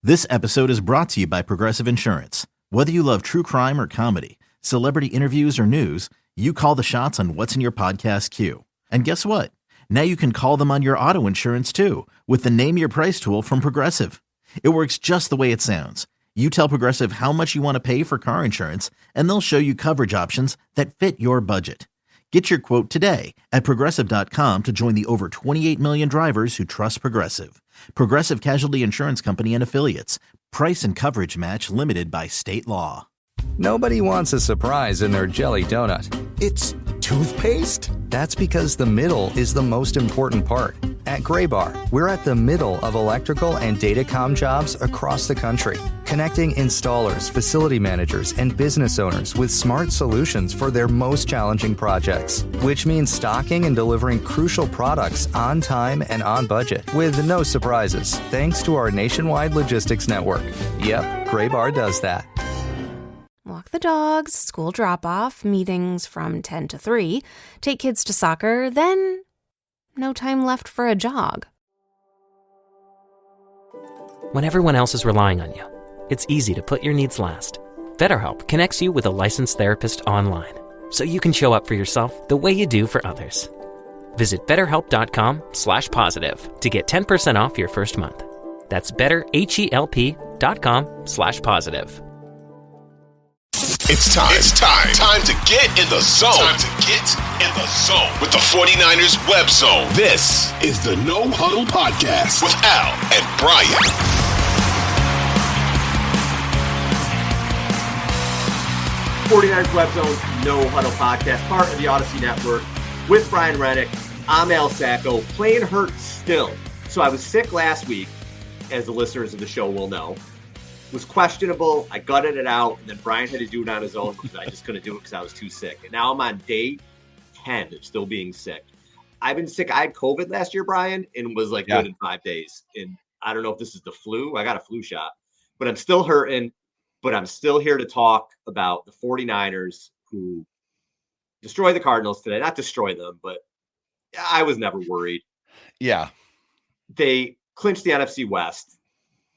This episode is brought to you by Progressive Insurance. Whether you love true crime or comedy, celebrity interviews or news, you call the shots on what's in your podcast queue. And guess what? Now you can call them on your auto insurance too with the Name Your Price tool from Progressive. It works just the way it sounds. You tell Progressive how much you want to pay for car insurance, and they'll show you coverage options that fit your budget. Get your quote today at Progressive.com to join the over 28 million drivers who trust Progressive. Progressive Casualty Insurance Company and Affiliates. Price and coverage match limited by state law. Nobody wants a surprise in their jelly donut. It's toothpaste? That's because the middle is the most important part. At Graybar, we're at the middle of electrical and datacom jobs across the country, connecting installers, facility managers, and business owners with smart solutions for their most challenging projects, which means stocking and delivering crucial products on time and on budget with no surprises, thanks to our nationwide logistics network. Yep, Graybar does that. Walk the dogs, school drop-off, meetings from 10 to 3, take kids to soccer, then no time left for a jog. When everyone else is relying on you, it's easy to put your needs last. BetterHelp connects you with a licensed therapist online, so you can show up for yourself the way you do for others. Visit BetterHelp.com/positive to get 10% off your first month. That's BetterHelp.com/positive. It's time. It's time. Time to get in the zone. Time to get in the zone with the 49ers web zone. This is the No Huddle Podcast with Al and Brian. '49ers Web Zone, No Huddle Podcast, part of the Odyssey Network with Brian Renick. I'm Al Sacco, playing hurt still. So I was sick last week, as the listeners of the show will know. Was questionable. I gutted it out, and then Brian had to do it on his own because I just couldn't do it because I was too sick. And now I'm on day 10 of still being sick. I've been sick. I had COVID last year, Brian, and was good in 5 days. And I don't know if this is the flu. I got a flu shot, but I'm still hurting. But I'm still here to talk about the 49ers who destroyed the Cardinals today. Not destroy them, but I was never worried. Yeah. They clinched the NFC West.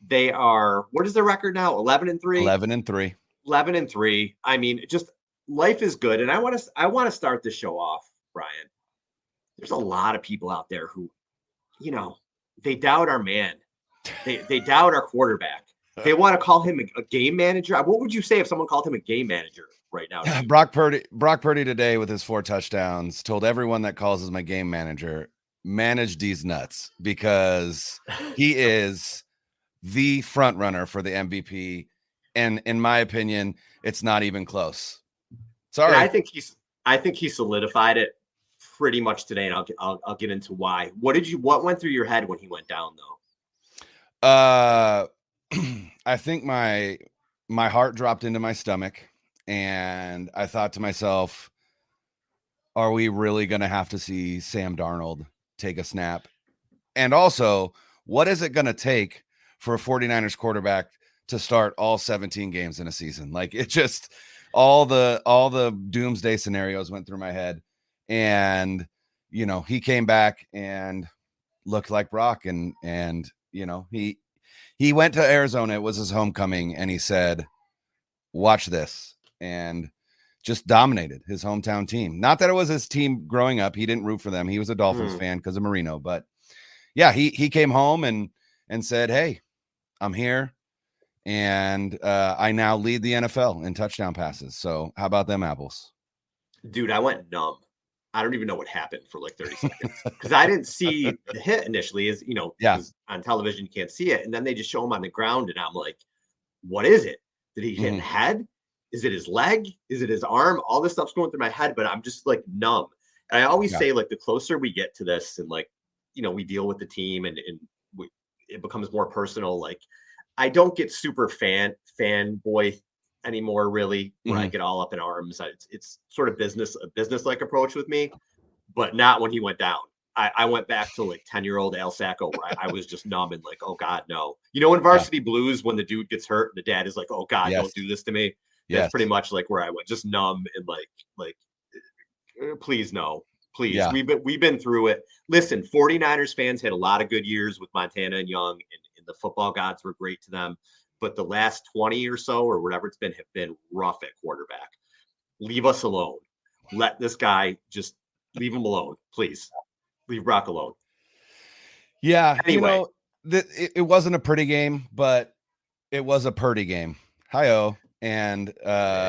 They are, what is their record now? 11-3? 11-3. 11-3. I mean, just life is good. And I want to start this show off, Brian. There's a lot of people out there who, they doubt our man. They doubt our quarterback. They want to call him a game manager. What would you say if someone called him a game manager right now? Brock Purdy today with his 4 touchdowns told everyone that calls him a game manager, manage these nuts, because he is the front runner for the MVP, and in my opinion, it's not even close. Sorry, and I think he solidified it pretty much today, and I'll get into why. What went through your head when he went down, though? I think my heart dropped into my stomach, and I thought to myself, are we really going to have to see Sam Darnold take a snap? And also, what is it going to take for a 49ers quarterback to start all 17 games in a season? Like, it just, all the doomsday scenarios went through my head, and, he came back and looked like Brock, and he went to Arizona. It was his homecoming, and he said, watch this, and just dominated his hometown team. Not that it was his team growing up. He didn't root for them. He was a Dolphins fan because of Marino, but yeah, he came home and said, hey, I'm here, and I now lead the NFL in touchdown passes. So how about them apples? Dude, I went numb. I don't even know what happened for 30 seconds because I didn't see the hit initially. On television, you can't see it. And then they just show him on the ground, and I'm like, what is it? Did he hit the head? Is it his leg? Is it his arm? All this stuff's going through my head, but I'm just numb. And I always say, the closer we get to this and we deal with the team and it becomes more personal. I don't get super fanboy anymore, really, when I get all up in arms. It's sort of a business-like approach with me, but not when he went down. I went back to 10-year-old Al Sacco, where I was just numb and oh God, no. In Varsity Blues, when the dude gets hurt and the dad is like, oh God, don't do this to me. That's pretty much where I went, just numb and please no. Please, we've been through it. Listen, 49ers fans had a lot of good years with Montana and Young in the football gods were great to them. But the last 20 or so, or whatever it's been, have been rough at quarterback. Leave us alone. Let this guy just leave him alone, please. Leave Brock alone. Yeah, anyway. It wasn't a pretty game, but it was a Purdy game. Hi-oh. And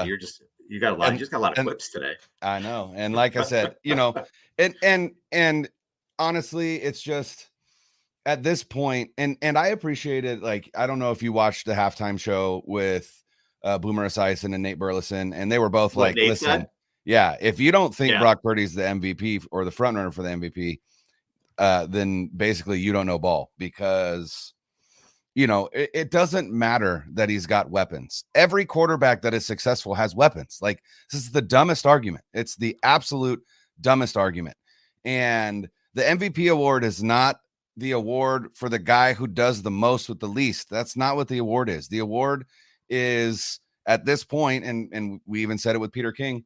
you just got a lot of clips today. I know. And like I said, and honestly, it's just at this point, and I appreciate it. Like, I don't know if you watched the halftime show with Boomer Esiason and Nate Burleson, and they were both like, listen, yeah, if you don't think Brock Purdy's the MVP or the front runner for the MVP, then basically you don't know ball, because it doesn't matter that he's got weapons. Every quarterback that is successful has weapons. Like, this is the dumbest argument. It's the absolute dumbest argument. And the MVP award is not the award for the guy who does the most with the least. That's not what the award is. The award is, at this point, and we even said it with Peter King,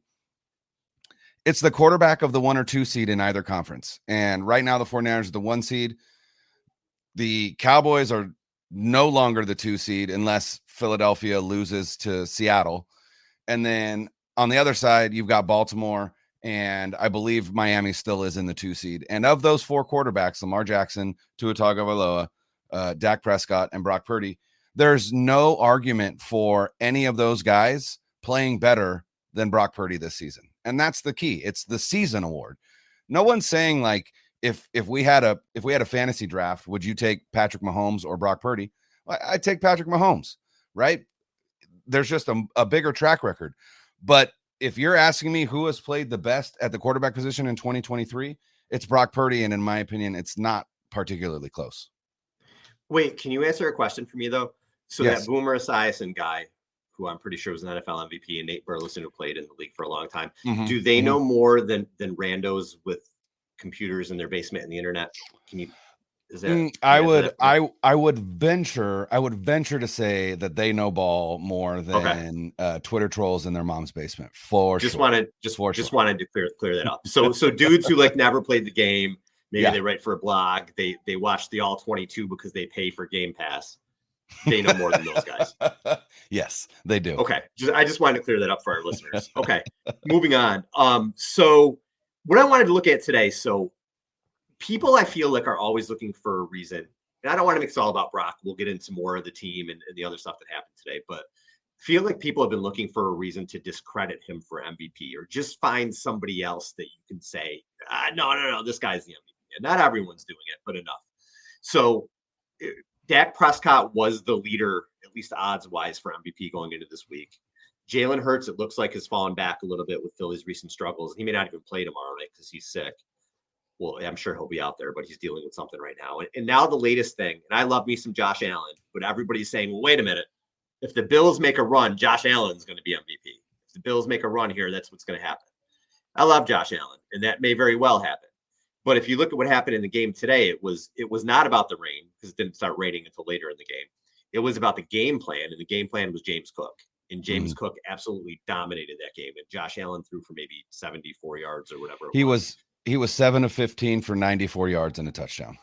it's the quarterback of the 1 or 2 seed in either conference. And right now the 49ers are the 1 seed. The Cowboys are no longer the 2 seed unless Philadelphia loses to Seattle. And then on the other side, you've got Baltimore, and I believe Miami still is in the 2 seed. And of those 4 quarterbacks, Lamar Jackson, Tua Tagovailoa, Dak Prescott, and Brock Purdy, there's no argument for any of those guys playing better than Brock Purdy this season. And that's the key. It's the season award. No one's saying, like, if we had a fantasy draft, would you take Patrick Mahomes or Brock Purdy? I'd take Patrick Mahomes, right? There's just a bigger track record. But if you're asking me who has played the best at the quarterback position in 2023, it's Brock Purdy. And in my opinion, it's not particularly close. Wait, can you answer a question for me, though? So yes. That Boomer Esiason guy, who I'm pretty sure was an NFL MVP, and Nate Burleson, who played in the league for a long time, do they know more than randos with computers in their basement and the internet? Can you? Is that? I would venture to say that they know ball more than Twitter trolls in their mom's basement. Wanted to clear that up. So dudes who like never played the game, maybe they write for a blog, they watch the All 22 because they pay for Game Pass. They know more than those guys. Yes, they do. Okay. I just wanted to clear that up for our listeners. Okay. Moving on. So what I wanted to look at today. So people, I feel like, are always looking for a reason. And I don't want to make it all about Brock. We'll get into more of the team and the other stuff that happened today. But I feel like people have been looking for a reason to discredit him for MVP, or just find somebody else that you can say, no, this guy's the MVP. And not everyone's doing it, but enough. So Dak Prescott was the leader, at least odds-wise, for MVP going into this week. Jalen Hurts, it looks like, has fallen back a little bit with Philly's recent struggles. He may not even play tomorrow night because he's sick. Well, I'm sure he'll be out there, but he's dealing with something right now. And now the latest thing, and I love me some Josh Allen, but everybody's saying, well, wait a minute. If the Bills make a run, Josh Allen's going to be MVP. If the Bills make a run here, that's what's going to happen. I love Josh Allen, and that may very well happen. But if you look at what happened in the game today, it was not about the rain, because it didn't start raining until later in the game. It was about the game plan, and the game plan was James Cook. And James Cook absolutely dominated that game. And Josh Allen threw for maybe 74 yards or whatever. He was 7 of 15 for 94 yards and a touchdown.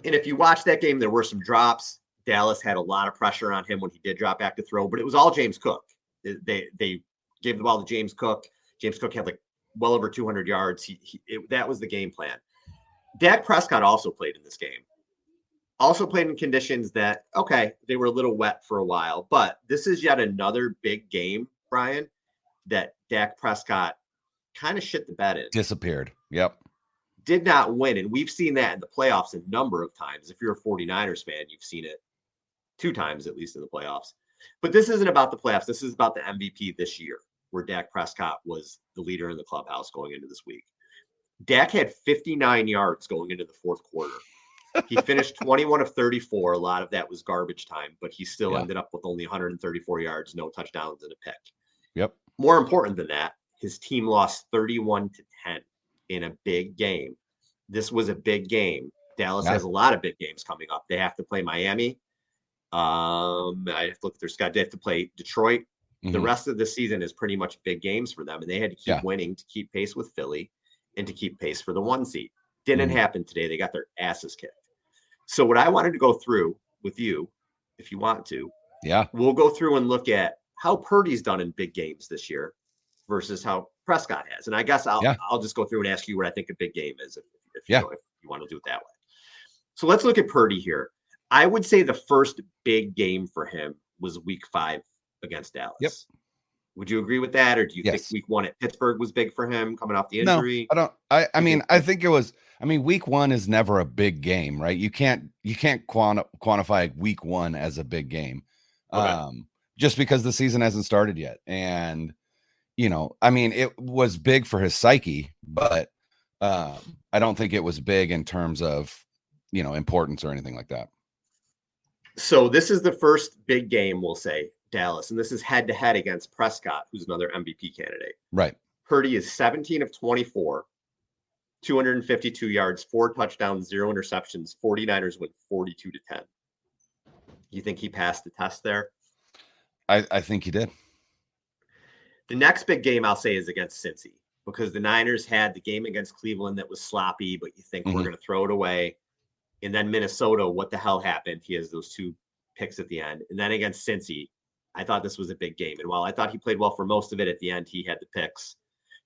And if you watch that game, there were some drops. Dallas had a lot of pressure on him when he did drop back to throw, but it was all James Cook. They gave the ball to James Cook. James Cook had like well over 200 yards. That was the game plan. Dak Prescott also played in this game. Also played in conditions that, they were a little wet for a while, but this is yet another big game, Brian, that Dak Prescott kind of shit the bed in. Disappeared. Yep. Did not win. And we've seen that in the playoffs a number of times. If you're a 49ers fan, you've seen it 2 times, at least in the playoffs. But this isn't about the playoffs. This is about the MVP this year, where Dak Prescott was the leader in the clubhouse going into this week. Dak had 59 yards going into the fourth quarter. He finished 21 of 34. A lot of that was garbage time, but he still ended up with only 134 yards, no touchdowns, and a pick. Yep. More important than that, his team lost 31-10 in a big game. This was a big game. Dallas has a lot of big games coming up. They have to play Miami. I have to look at their schedule. They have to play Detroit. The rest of the season is pretty much big games for them, and they had to keep winning to keep pace with Philly and to keep pace for the 1 seed. Didn't happen today. They got their asses kicked. So what I wanted to go through with you if you want to. Yeah. We'll go through and look at how Purdy's done in big games this year versus how Prescott has. And I guess I'll just go through and ask you what I think a big game is if you want to do it that way. So let's look at Purdy here. I would say the first big game for him was week 5 against Dallas. Yep. Would you agree with that? Or do you think week 1 at Pittsburgh was big for him coming off the injury? No, I don't. I think it was. Week 1 is never a big game, right? You can't quantify week 1 as a big game, just because the season hasn't started yet. And it was big for his psyche, but I don't think it was big in terms of importance or anything like that. So this is the first big game, we'll say, Dallas, and this is head-to-head against Prescott, who's another MVP candidate. Right. Purdy is 17 of 24, 252 yards, 4 touchdowns, 0 interceptions. 49ers win 42-10. You think he passed the test there? I think he did. The next big game I'll say is against Cincy, because the Niners had the game against Cleveland that was sloppy, but you think we're going to throw it away. And then Minnesota, what the hell happened? He has those 2 picks at the end. And then against Cincy, I thought this was a big game. And while I thought he played well for most of it, at the end, he had the picks.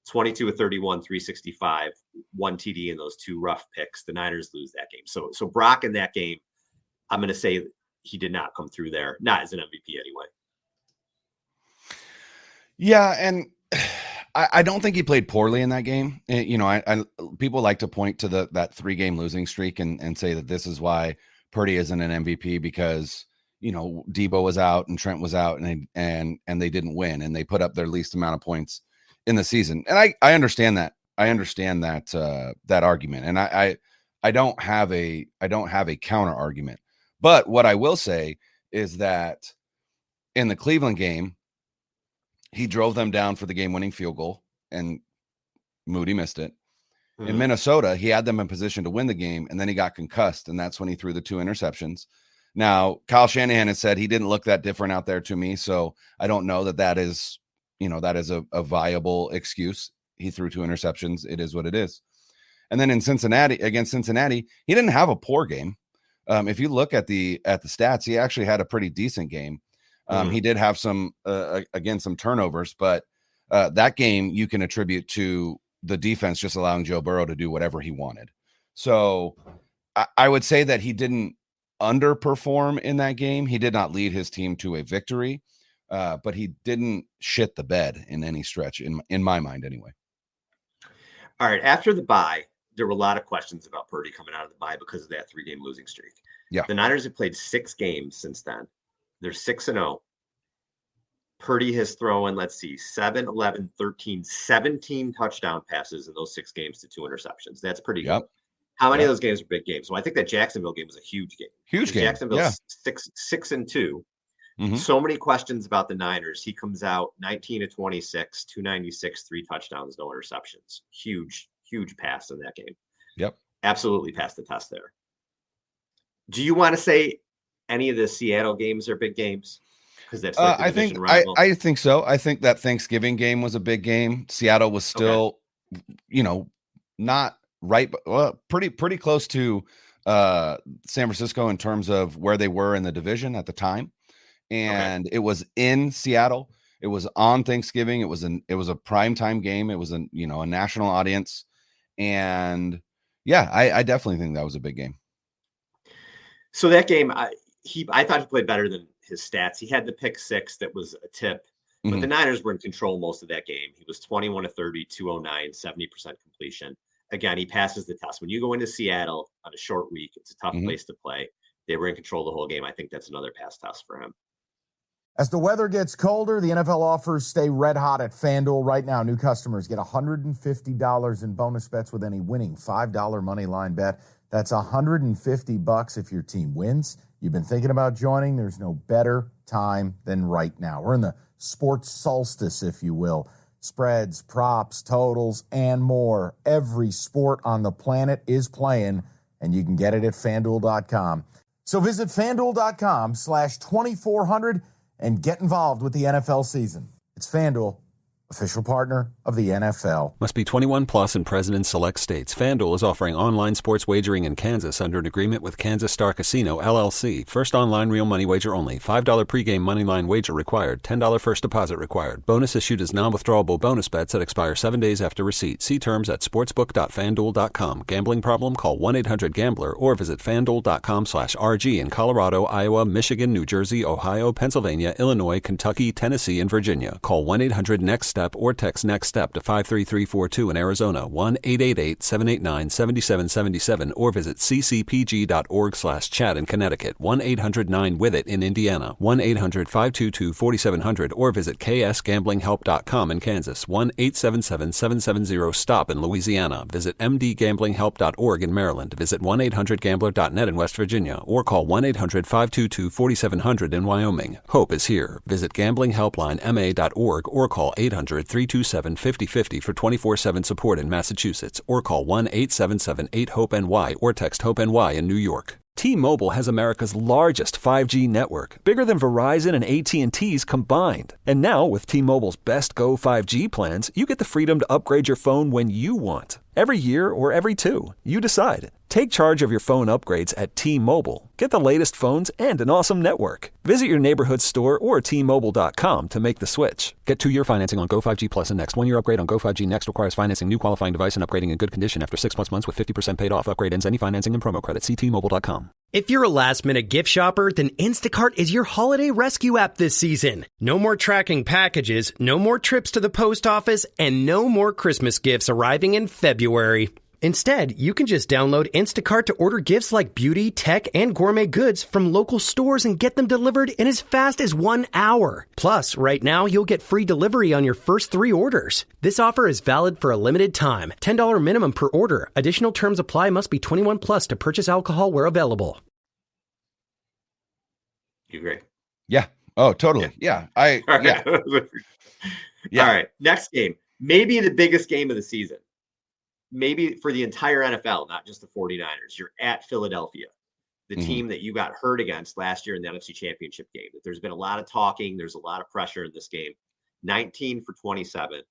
22 of 31, 365, 1 TD in those 2 rough picks. The Niners lose that game. So Brock in that game, I'm going to say he did not come through there, not as an MVP anyway. Yeah, and I don't think he played poorly in that game. People like to point to that 3-game losing streak and say that this is why Purdy isn't an MVP, because Debo was out and Trent was out and they didn't win, and they put up their least amount of points in the season. And I understand that. I understand that argument, and I don't have a counter argument. But what I will say is that in the Cleveland game, he drove them down for the game-winning field goal, and Moody missed it. Mm-hmm. In Minnesota, he had them in position to win the game, and then he got concussed, and that's when he threw the 2 interceptions. Now, Kyle Shanahan has said he didn't look that different out there to me, so I don't know that is a viable excuse. He threw 2 interceptions. It is what it is. And then against Cincinnati, he didn't have a poor game. If you look at the stats, he actually had a pretty decent game. He did have some turnovers, but that game you can attribute to the defense just allowing Joe Burrow to do whatever he wanted. So I would say that he didn't underperform in that game. He did not lead his team to a victory, but he didn't shit the bed in any stretch, in my mind anyway. All right. After the bye, there were a lot of questions about Purdy coming out of the bye because of that 3-game losing streak. Yeah. The Niners have played 6 games since then. They're 6-0. Purdy has thrown, 7, 11, 13, 17 touchdown passes in those 6 games to 2 interceptions. That's pretty good. How many of those games are big games? Well, I think that Jacksonville game was a huge game. Huge game. Jacksonville's 6-2. Mm-hmm. So many questions about the Niners. He comes out 19 of 26, 296, 3 touchdowns, no interceptions. Huge pass in that game. Yep. Absolutely passed the test there. Do you want to say any of the Seattle games are big games? Because that's I think so. I think that Thanksgiving game was a big game. Seattle was still, not right, but pretty close to San Francisco in terms of where they were in the division at the time. And it was in Seattle. It was on Thanksgiving. It was a primetime game. It was a national audience. And I definitely think that was a big game. So that game, I thought he played better than his stats. He had the pick 6 that was a tip, but the Niners were in control most of that game. He was 21 of 30, 209, 70% completion. Again, he passes the test. When you go into Seattle on a short week, it's a tough place to play. They were in control the whole game. I think that's another pass test for him. As the weather gets colder, the NFL offers stay red hot at FanDuel. Right now, new customers get $150 in bonus bets with any winning $5 money line bet. That's $150 if your team wins. You've been thinking about joining. There's no better time than right now. We're in the sports solstice, if you will. Spreads, props, totals, and more. Every sport on the planet is playing, and you can get it at FanDuel.com. So visit FanDuel.com/2400 and get involved with the NFL season. It's FanDuel, official partner of the NFL. Must be 21 plus and present in select states. FanDuel is offering online sports wagering in Kansas under an agreement with Kansas Star Casino, LLC. First online real money wager only. $5 pregame moneyline wager required. $10 first deposit required. Bonus issued as non-withdrawable bonus bets that expire 7 days after receipt. See terms at sportsbook.fanduel.com. Gambling problem? Call 1-800-GAMBLER or visit fanduel.com/RG in Colorado, Iowa, Michigan, New Jersey, Ohio, Pennsylvania, Illinois, Kentucky, Tennessee, and Virginia. Call 1-800-NEXT-STEP or text Next Step to 53342 in Arizona, 1-888-789-7777, or visit ccpg.org/chat in Connecticut, 1-800-9-WITH-IT in Indiana, 1-800-522-4700, or visit ksgamblinghelp.com in Kansas, 1-877-770-STOP in Louisiana. Visit mdgamblinghelp.org in Maryland. Visit 1-800-GAMBLER.net in West Virginia, or call 1-800-522-4700 in Wyoming. Hope is here. Visit gamblinghelplinema.org or call 800-327-5050 for 24/7 support in Massachusetts, or call 1-877-8-HOPE-NY or text HOPE-NY in New York. T-Mobile has America's largest 5G network, bigger than Verizon and AT&T's combined. And now, with T-Mobile's Best Go 5G plans, you get the freedom to upgrade your phone when you want. Every year or every two, you decide. Take charge of your phone upgrades at T-Mobile. Get the latest phones and an awesome network. Visit your neighborhood store or T-Mobile.com to make the switch. Get 2-year financing on Go 5G Plus and Next. 1-year upgrade on Go 5G Next requires financing new qualifying device and upgrading in good condition after 6+ months with 50% paid off. Upgrade ends any financing and promo credit. See T-Mobile.com. If you're a last-minute gift shopper, then Instacart is your holiday rescue app this season. No more tracking packages, no more trips to the post office, and no more Christmas gifts arriving in February. Instead, you can just download Instacart to order gifts like beauty, tech, and gourmet goods from local stores and get them delivered in as fast as 1 hour. Plus, right now, you'll get free delivery on your first 3 orders. This offer is valid for a limited time. $10 minimum per order. Additional terms apply. Must be 21 plus to purchase alcohol where available. You agree? Yeah. Oh, totally. Yeah. Yeah. Yeah. All right. Next game. Maybe the biggest game of the season. Maybe for the entire NFL, not just the 49ers. You're at Philadelphia, the team that you got hurt against last year in the NFC Championship game. That there's been a lot of talking. There's a lot of pressure in this game. 19 for 27,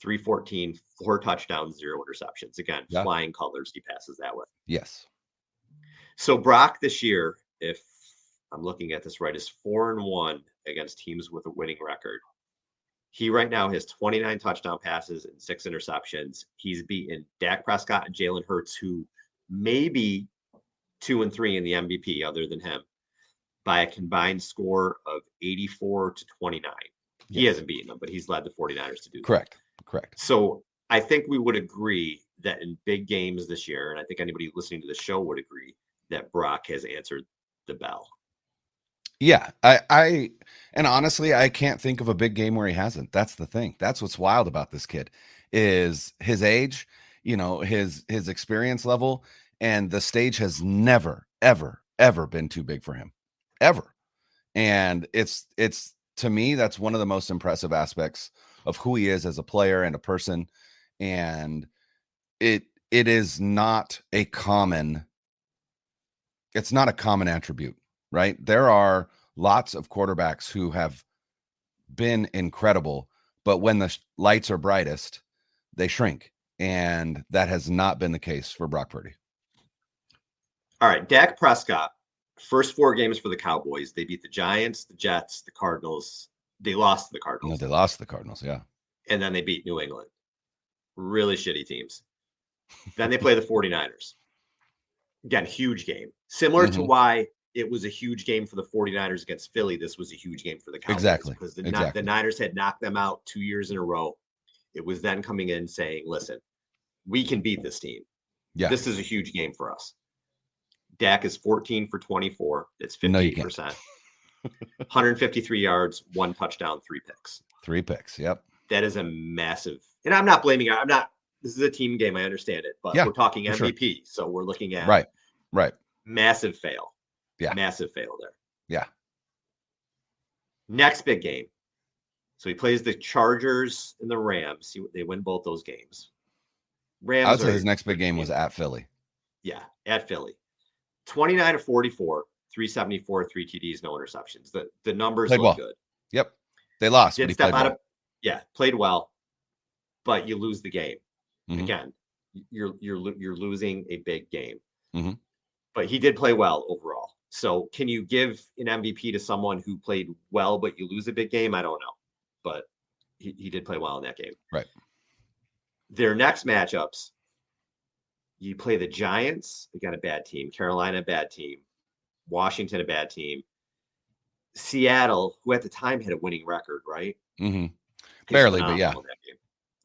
314, 4 touchdowns, 0 interceptions. Again, flying colors he passes that with. Yes. So Brock this year, if I'm looking at this right, is 4-1 against teams with a winning record. He right now has 29 touchdown passes and 6 interceptions. He's beaten Dak Prescott and Jalen Hurts, who may be 2-3 in the MVP other than him, by a combined score of 84-29. Yes. He hasn't beaten them, but he's led the 49ers to do that. Correct. So I think we would agree that in big games this year, and I think anybody listening to the show would agree, that Brock has answered the bell. Yeah, I and honestly, I can't think of a big game where he hasn't. That's the thing. That's what's wild about this kid is his age, his experience level, and the stage has never, ever, ever been too big for him, ever. And it's to me, that's one of the most impressive aspects of who he is as a player and a person. And it is not a common. It's not a common attribute. Right. There are lots of quarterbacks who have been incredible, but when the lights are brightest, they shrink. And that has not been the case for Brock Purdy. All right. Dak Prescott, first 4 games for the Cowboys. They beat the Giants, the Jets, the Cardinals. They lost to the Cardinals. No, they lost to the Cardinals. Yeah. And then they beat New England. Really shitty teams. Then they play the 49ers. Again, huge game. Similar to why it was a huge game for the 49ers against Philly. This was a huge game for the Cowboys. Exactly. Because the Niners had knocked them out 2 years in a row. It was then coming in saying, listen, we can beat this team. Yeah. This is a huge game for us. Dak is 14 for 24. It's 58%. 153 yards, 1 touchdown, 3 picks. 3 picks. Yep. That is a massive, and I'm not blaming, this is a team game. I understand it, but we're talking MVP. Sure. So we're looking at right. Massive fail. Yeah. Massive fail there. Yeah. Next big game. So he plays the Chargers and the Rams. They win both those games. Rams. I would say his next big game was at Philly. Yeah, at Philly. 29 of 44, 374, 3 TDs, no interceptions. The numbers look good. Yep. They lost. Did step out of Yeah, played well, but you lose the game. Mm-hmm. Again, you're losing a big game. Mm-hmm. But he did play well overall. So can you give an MVP to someone who played well, but you lose a big game? I don't know. But he did play well in that game. Right. Their next matchups, you play the Giants, again, a bad team. Carolina, a bad team. Washington, a bad team. Seattle, who at the time had a winning record, right? Mm-hmm. Barely, but yeah.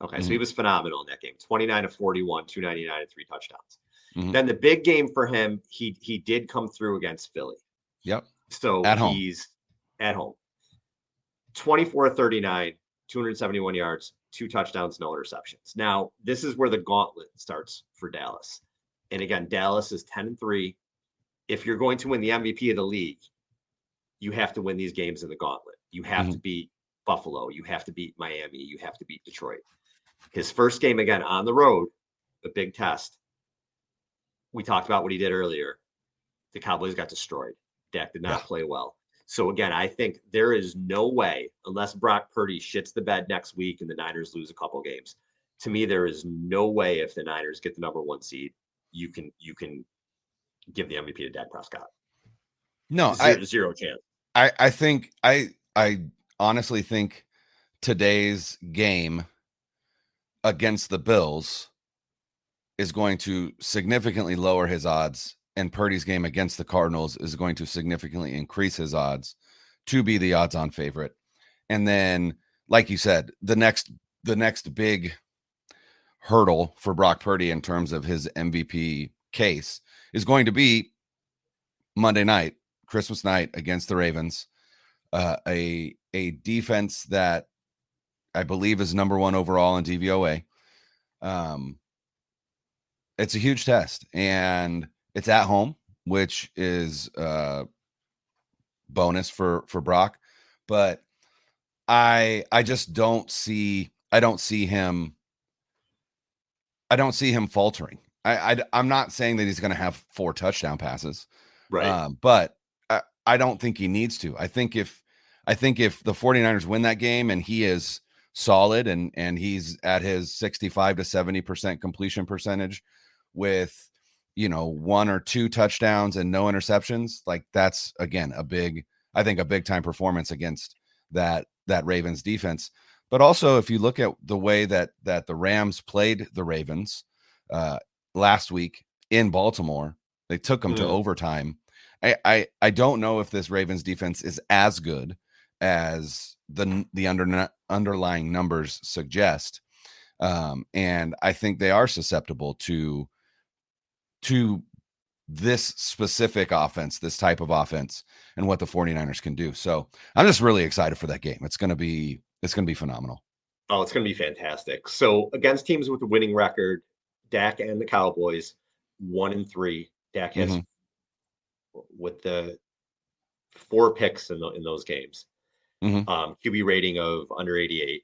Okay, so he was phenomenal in that game. 29-41, 299 and 3 touchdowns. Mm-hmm. Then the big game for him, he did come through against Philly. Yep. So he's at home. 24-39, 271 yards, 2 touchdowns, no interceptions. Now, this is where the gauntlet starts for Dallas. And again, Dallas is 10-3. If you're going to win the MVP of the league, you have to win these games in the gauntlet. You have to beat Buffalo. You have to beat Miami. You have to beat Detroit. His first game, again, on the road, a big test. We talked about what he did earlier. The Cowboys got destroyed. Dak did not play well. So, again, I think there is no way, unless Brock Purdy shits the bed next week and the Niners lose a couple games, to me, there is no way if the Niners get the number 1 seed, you can give the MVP to Dak Prescott. No, zero chance. I honestly think today's game against the Bills is going to significantly lower his odds, and Purdy's game against the Cardinals is going to significantly increase his odds to be the odds-on favorite. And then, like you said, the next big hurdle for Brock Purdy in terms of his MVP case is going to be Monday night, Christmas night against the Ravens, a defense that I believe is number 1 overall in DVOA. It's a huge test, and it's at home, which is bonus for Brock. But I just don't see him faltering. I'm not saying that he's going to have 4 touchdown passes, right? But I don't think he needs to. I think if the 49ers win that game and he is solid and he's at his 65 to 70% completion percentage with 1 or 2 touchdowns and no interceptions, like that's again a big time performance against that Ravens defense. But also, if you look at the way that the Rams played the Ravens last week in Baltimore, they took them to overtime. I don't know if this Ravens defense is as good as the underlying numbers suggest. And I think they are susceptible to this specific offense, this type of offense, and what the 49ers can do. So I'm just really excited for that game. It's going to be phenomenal. Oh, it's going to be fantastic. So against teams with a winning record, Dak and the Cowboys, 1-3. Dak has with the 4 picks in those games. QB rating of under 88.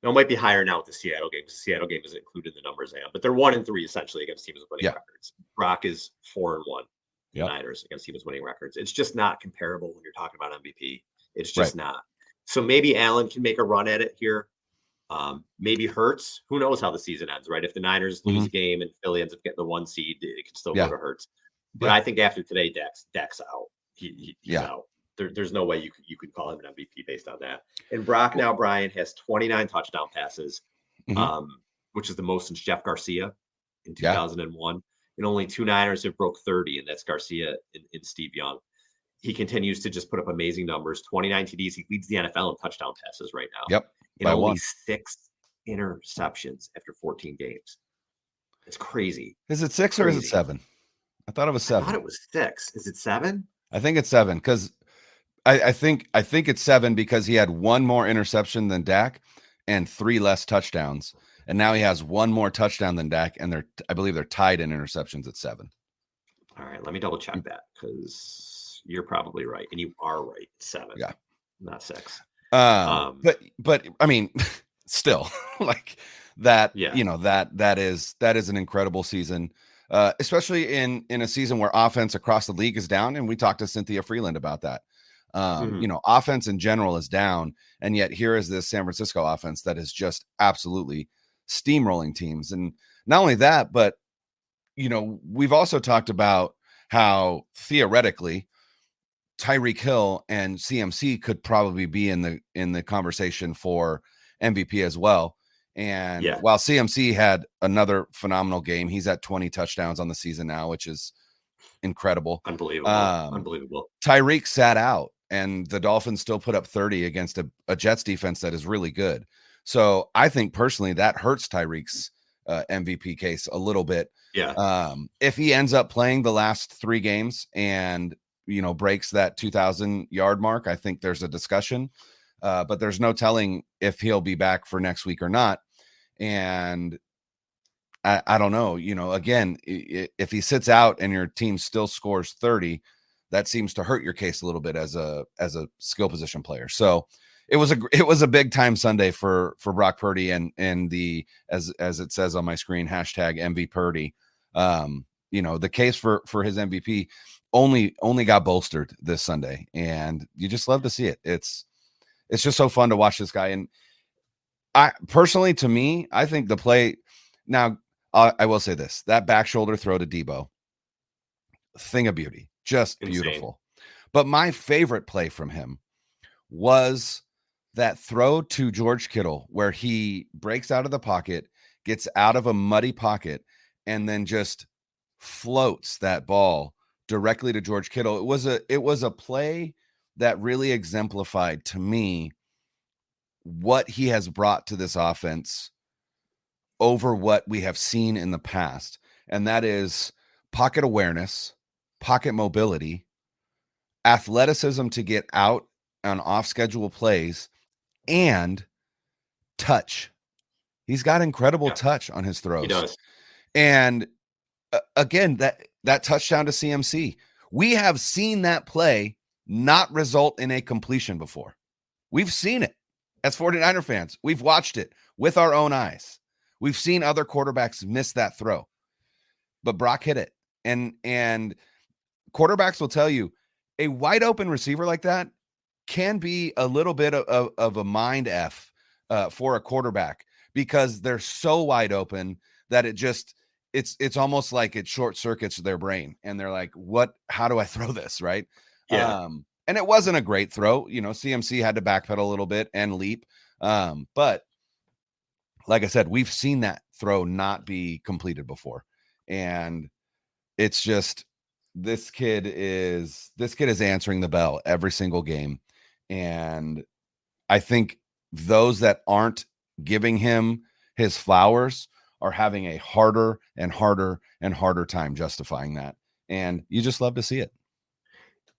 Now, it might be higher now with the Seattle game. The Seattle game isn't included in the numbers I am, but they're 1-3 essentially against teams with winning records. Brock is 4-1. The Niners against teams with winning records. It's just not comparable when you're talking about MVP. It's just not. So maybe Allen can make a run at it here. Maybe Hurts. Who knows how the season ends, right? If the Niners lose a game and Philly ends up getting the 1 seed, it can still go to Hurts. But I think after today, Dak's out. He's out. There's no way you could call him an MVP based on that. And Brock now, Brian, has 29 touchdown passes, which is the most since Jeff Garcia in 2001. And only 2 Niners have broke 30, and that's Garcia and Steve Young. He continues to just put up amazing numbers. 29 TDs. He leads the NFL in touchdown passes right now. Yep. And only 6 interceptions after 14 games. It's crazy. Is it 6 or is it 7? I thought it was 7. I thought it was 6. Is it 7? I think it's 7 because I think it's 7 because he had 1 more interception than Dak and 3 less touchdowns. And now he has 1 more touchdown than Dak, and I believe they're tied in interceptions at 7. All right, let me double check that because you're probably right, and you are right. 7, not 6. But I mean, still like that. That is an incredible season, especially in a season where offense across the league is down. And we talked to Cynthia Freeland about that. Offense in general is down, and yet here is this San Francisco offense that is just absolutely steamrolling teams. And not only that, but we've also talked about how theoretically Tyreek Hill and CMC could probably be in the conversation for MVP as well. And while CMC had another phenomenal game, he's at 20 touchdowns on the season now, which is incredible. Unbelievable. Tyreek sat out, and the Dolphins still put up 30 against a Jets defense that is really good. So I think personally that hurts Tyreek's MVP case a little bit. Yeah. If he ends up playing the last 3 games and breaks that 2,000 yard mark, I think there's a discussion. But there's no telling if he'll be back for next week or not. And I don't know, again, if he sits out and your team still scores 30, that seems to hurt your case a little bit as a skill position player. So it was a big time Sunday for Brock Purdy and the, as it says on my screen, #MV Purdy. The case for his MVP only got bolstered this Sunday, and you just love to see it. It's just so fun to watch this guy. And I personally, to me, I think the play now, I will say this, that back shoulder throw to Debo, thing of beauty, just insane. Beautiful. But my favorite play from him was that throw to George Kittle, where he breaks out of the pocket, gets out of a muddy pocket, and then just floats that ball directly to George Kittle. It was a play that really exemplified to me what he has brought to this offense over what we have seen in the past. And that is pocket awareness, pocket mobility, athleticism to get out on off schedule plays, and touch. He's got incredible touch on his throws. He does. And again, that touchdown to CMC, we have seen that play not result in a completion before. We've seen it as 49er fans. We've watched it with our own eyes. We've seen other quarterbacks miss that throw, but Brock hit it. And quarterbacks will tell you a wide open receiver like that can be a little bit of a mind F for a quarterback, because they're so wide open that it's almost like it short circuits their brain, and they're like, how do I throw this? Right. Yeah. And it wasn't a great throw. CMC had to backpedal a little bit and leap. But like I said, we've seen that throw not be completed before. And it's just, this kid is answering the bell every single game. And I think those that aren't giving him his flowers are having a harder and harder and harder time justifying that. And you just love to see it.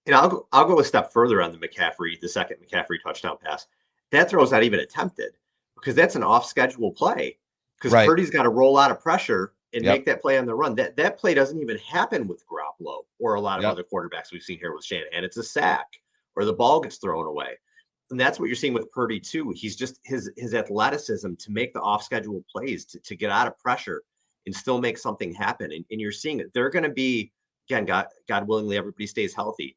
And I'll go a step further on the second McCaffrey touchdown pass. That throw's not even attempted, because that's an off-schedule play, because Purdy's got to roll out of pressure and make that play on the run. That play doesn't even happen with Garoppolo or a lot of other quarterbacks we've seen here with Shanahan. It's a sack, or the ball gets thrown away. And that's what you're seeing with Purdy too. He's just his athleticism to make the off-schedule plays, to get out of pressure and still make something happen. And you're seeing it. They're going to be, again, God willingly, everybody stays healthy.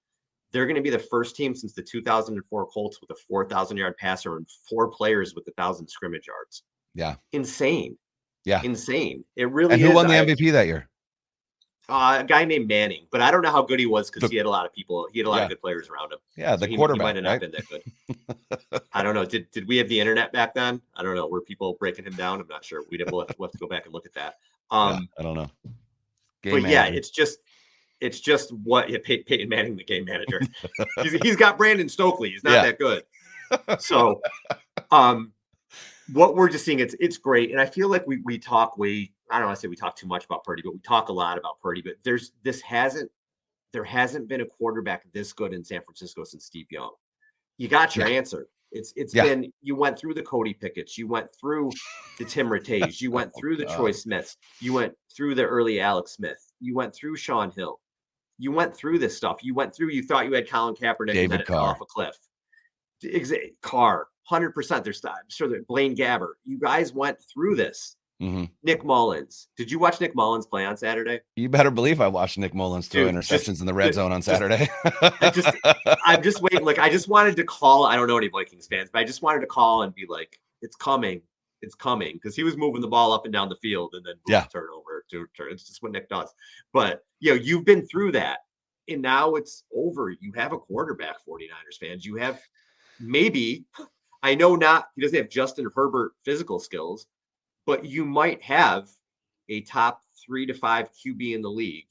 They're going to be the first team since the 2004 Colts with a 4,000-yard passer and 4 players with 1,000 scrimmage yards. Yeah. Insane. Yeah. Insane. It really is. And who won the MVP that year? A guy named Manning, but I don't know how good he was, because he had a lot of people. He had a lot of good players around him. Yeah, the quarterback. He might have not been that good. I don't know. Did we have the internet back then? I don't know. Were people breaking him down? I'm not sure. We'll have to go back and look at that. I don't know. Game manager. Yeah, it's just what Peyton Manning, the game manager. he's got Brandon Stokely. He's not that good. So, what we're just seeing, it's great. And I feel like we talk I don't want to say we talk too much about Purdy, but we talk a lot about Purdy. But there hasn't been a quarterback this good in San Francisco since Steve Young. You got your answer. It's been, you went through the Cody Pickett's, you went through the Tim Rattays, you went through the Troy Smiths, you went through the early Alex Smith, you went through Sean Hill, you went through this stuff. You thought you had Colin Kaepernick, and then it fell off a cliff. Carr, 100%. There's sure that Blaine Gabbert. You guys went through this. Nick Mullins. Did you watch Nick Mullins play on Saturday? You better believe I watched Nick Mullins throw interceptions in the red zone on Saturday. I'm just waiting. Like, I just wanted to call. I don't know any Vikings fans, but I just wanted to call and be like, it's coming. It's coming. Because he was moving the ball up and down the field and then turnover. It's just what Nick does. But, you've been through that. And now it's over. You have a quarterback, 49ers fans. You have maybe, I know he doesn't have Justin Herbert physical skills, but you might have a top 3 to 5 QB in the league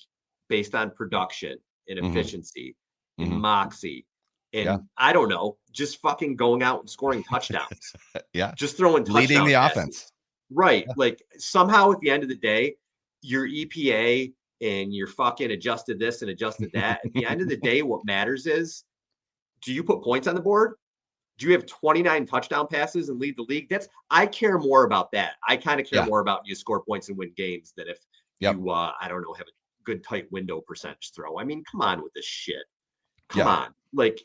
based on production and efficiency and moxie. And I don't know, just fucking going out and scoring touchdowns. Just throwing touchdowns. Leading the offense. Right. Like somehow at the end of the day, your EPA and you're fucking adjusted this and adjusted that. At the end of the day, what matters is, do you put points on the board? Do you have 29 touchdown passes and lead the league? I care more about that. I kind of care more about you score points and win games than if you, I don't know, have a good tight window percentage throw. I mean, come on with this shit. Come on. Like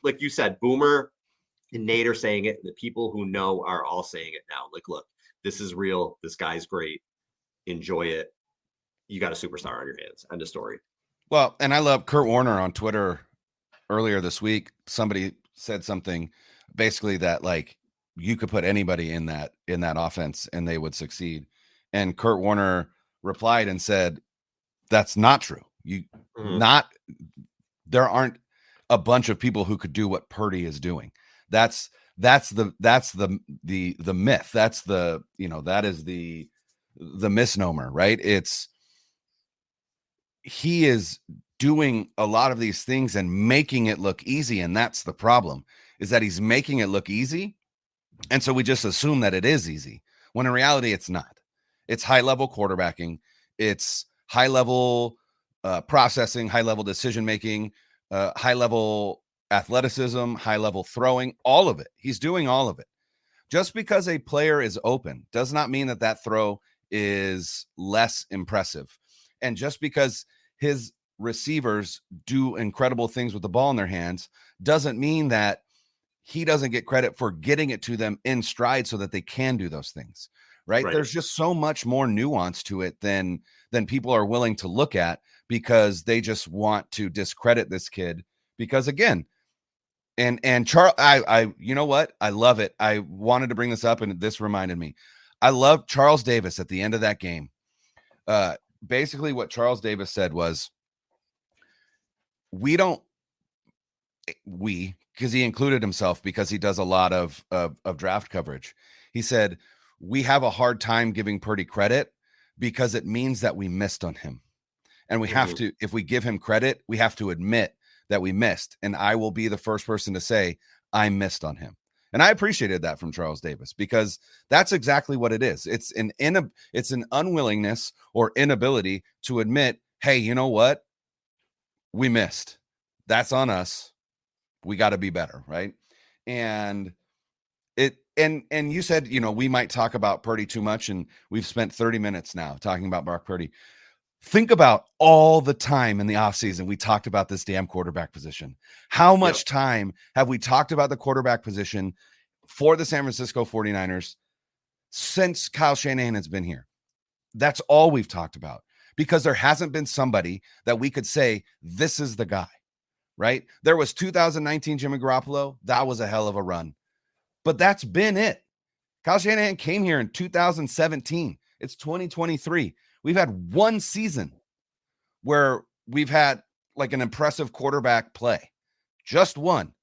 like you said, Boomer and Nate are saying it. And the people who know are all saying it now. Like, look, this is real. This guy's great. Enjoy it. You got a superstar on your hands. End of story. Well, and I love Kurt Warner on Twitter earlier this week. Somebody said something basically that like you could put anybody in that offense and they would succeed. And Kurt Warner replied and said, that's not true. There aren't a bunch of people who could do what Purdy is doing. That's the myth. That's that is the misnomer, right? He is doing a lot of these things and making it look easy. And that's the problem, is that he's making it look easy. And so we just assume that it is easy, when in reality, it's not. It's high level quarterbacking. It's high level processing, high level decision-making, high level athleticism, high level throwing, all of it. He's doing all of it. Just because a player is open does not mean that throw is less impressive. And just because his receivers do incredible things with the ball in their hands doesn't mean that he doesn't get credit for getting it to them in stride so that they can do those things, right? There's just so much more nuance to it than people are willing to look at, because they just want to discredit this kid. Because again, and Charles, I you know what? I love it. I wanted to bring this up and this reminded me. I love Charles Davis at the end of that game. Basically what Charles Davis said was, because he included himself because he does a lot of draft coverage. He said, we have a hard time giving Purdy credit because it means that we missed on him. And we have to, if we give him credit, we have to admit that we missed. And I will be the first person to say, I missed on him. And I appreciated that from Charles Davis, because that's exactly what it is. It's an unwillingness or inability to admit, hey, you know what? We missed. That's on us. We got to be better, right? And you said, we might talk about Purdy too much, and we've spent 30 minutes now talking about Brock Purdy. Think about all the time in the offseason we talked about this damn quarterback position. How much time have we talked about the quarterback position for the San Francisco 49ers since Kyle Shanahan has been here? That's all we've talked about, because there hasn't been somebody that we could say, this is the guy, right? There was 2019 Jimmy Garoppolo. That was a hell of a run, but that's been it. Kyle Shanahan came here in 2017. It's 2023. We've had one season where we've had like an impressive quarterback play, just one.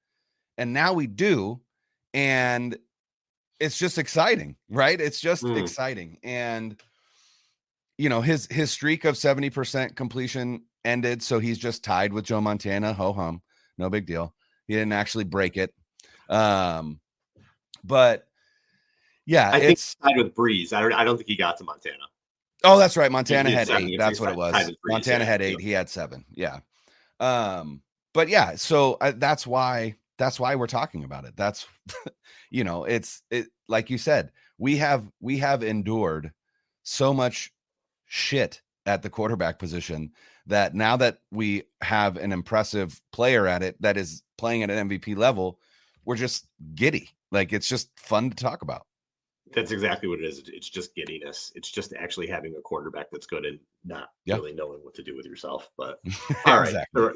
And now we do. And it's just exciting, right? It's just exciting. And, his streak of 70% completion ended. So he's just tied with Joe Montana. Ho hum. No big deal. He didn't actually break it. But yeah, I think he's tied with Breeze. I don't think he got to Montana. Oh, that's right. Montana had 8. That's what it was. Montana had 8. He had 7. Yeah. But yeah, so that's why we're talking about it. That's, it's like you said, we have endured so much shit at the quarterback position that now that we have an impressive player at it that is playing at an MVP level, we're just giddy. Like, it's just fun to talk about. That's exactly what it is. It's just giddiness. It's just actually having a quarterback that's good and not really knowing what to do with yourself. But all right, Exactly.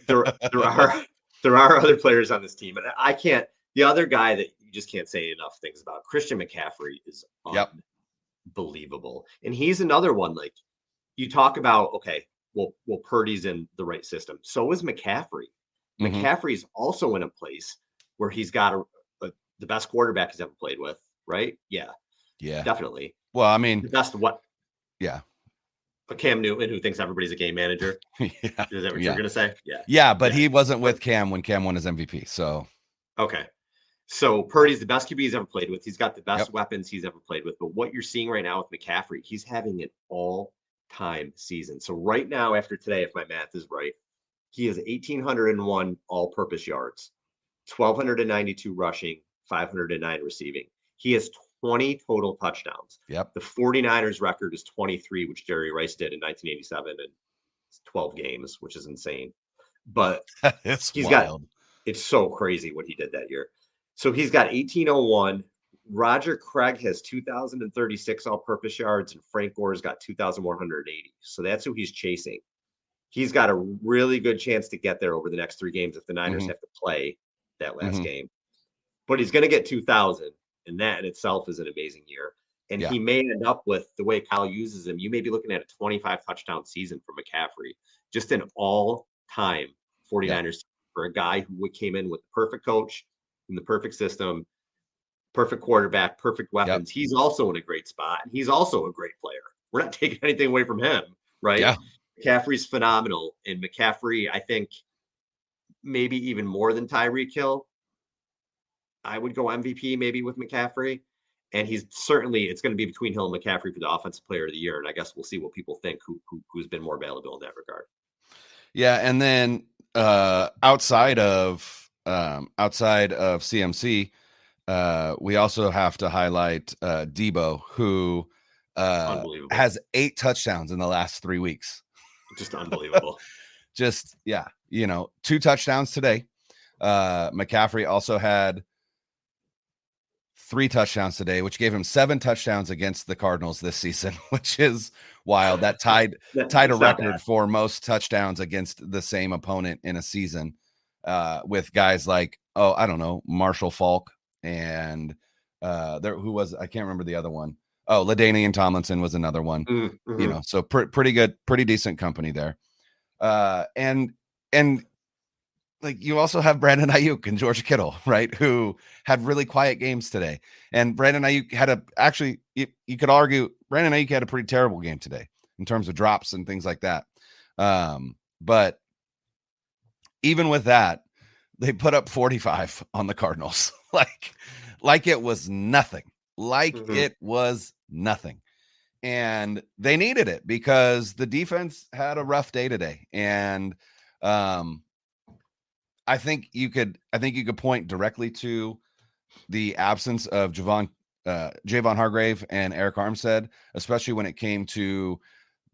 there are other players on this team, and I can't. The other guy that you just can't say enough things about, Christian McCaffrey, is unbelievable, and he's another one. Like you talk about, okay, well, Purdy's in the right system. So is McCaffrey. McCaffrey's also in a place where he's got the best quarterback he's ever played with, right? Yeah, definitely. Well, I mean, the best what? Yeah. But Cam Newton, who thinks everybody's a game manager. Is that what you're going to say? Yeah, but he wasn't with Cam when Cam won his MVP. So, okay. So Purdy's the best QB he's ever played with. He's got the best weapons he's ever played with. But what you're seeing right now with McCaffrey, he's having an all-time season. So right now, after today, if my math is right, he has 1,801 all-purpose yards, 1,292 rushing, 509 receiving. He has 20 total touchdowns. The 49ers record is 23, which Jerry Rice did in 1987 in 12 games, which is insane. But it's wild. It's so crazy what he did that year. So he's got 1,801. Roger Craig has 2,036 all-purpose yards, and Frank Gore's got 2,180. So that's who he's chasing. He's got a really good chance to get there over the next 3 games if the Niners have to play that last game. But he's going to get 2,000. And that in itself is an amazing year. And he may end up with, the way Kyle uses him, you may be looking at a 25 touchdown season for McCaffrey. Just an all-time 49ers for a guy who came in with the perfect coach, in the perfect system, perfect quarterback, perfect weapons. He's also in a great spot. And he's also a great player. We're not taking anything away from him, right? Yeah. McCaffrey's phenomenal. And McCaffrey, I think, maybe even more than Tyreek Hill, I would go MVP maybe with McCaffrey. And he's certainly, it's going to be between Hill and McCaffrey for the offensive player of the year. And I guess we'll see what people think, who's been more valuable in that regard. Yeah. And then outside of CMC, we also have to highlight Debo, who has 8 touchdowns in the last 3 weeks. Just unbelievable. 2 touchdowns today. McCaffrey also had 3 touchdowns today, which gave him 7 touchdowns against the Cardinals this season, which is wild. That tied a record for most touchdowns against the same opponent in a season, with guys like, Marshall Faulk and I can't remember the other one. LaDainian Tomlinson was another one. So pretty good, pretty decent company there. And like you also have Brandon Ayuk and George Kittle, right? Who had really quiet games today. And Brandon Ayuk you could argue Brandon Ayuk had a pretty terrible game today in terms of drops and things like that. But even with that, they put up 45 on the Cardinals. like it was nothing. It was nothing. And they needed it because the defense had a rough day today. And I think you could point directly to the absence of Javon Hargrave and Eric Armstead, especially when it came to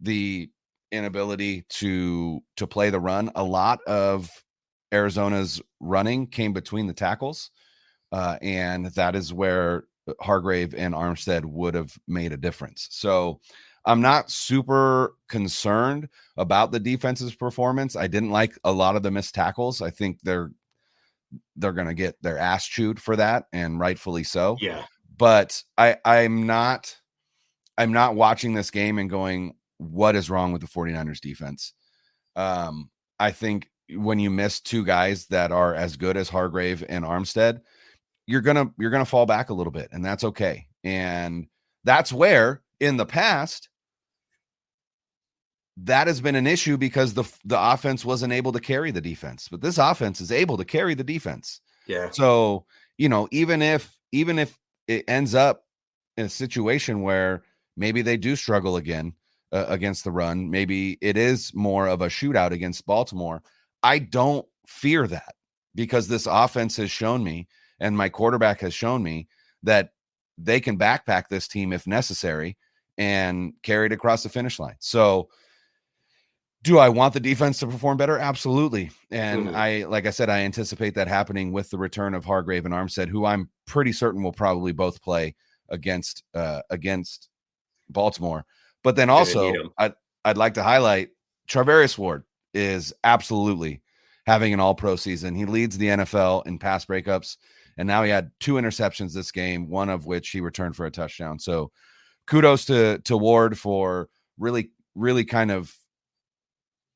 the inability to play the run. A lot of Arizona's running came between the tackles, and that is where Hargrave and Armstead would have made a difference. So I'm not super concerned about the defense's performance. I didn't like a lot of the missed tackles. I think they're going to get their ass chewed for that, and rightfully so. Yeah. But I'm not watching this game and going, what is wrong with the 49ers defense? I think when you miss 2 guys that are as good as Hargrave and Armstead, you're going to fall back a little bit, and that's okay. And that's where in the past, that has been an issue because the offense wasn't able to carry the defense, but this offense is able to carry the defense. Yeah. So, even if it ends up in a situation where maybe they do struggle again against the run, maybe it is more of a shootout against Baltimore. I don't fear that because this offense has shown me, and my quarterback has shown me, that they can backpack this team if necessary and carry it across the finish line. So, do I want the defense to perform better? Absolutely. And like I said, I anticipate that happening with the return of Hargrave and Armstead, who I'm pretty certain will probably both play against Baltimore. But then also I'd like to highlight Charvarius Ward is absolutely having an all-pro season. He leads the NFL in pass breakups, and now he had 2 interceptions this game, one of which he returned for a touchdown. So kudos to Ward for really, really kind of,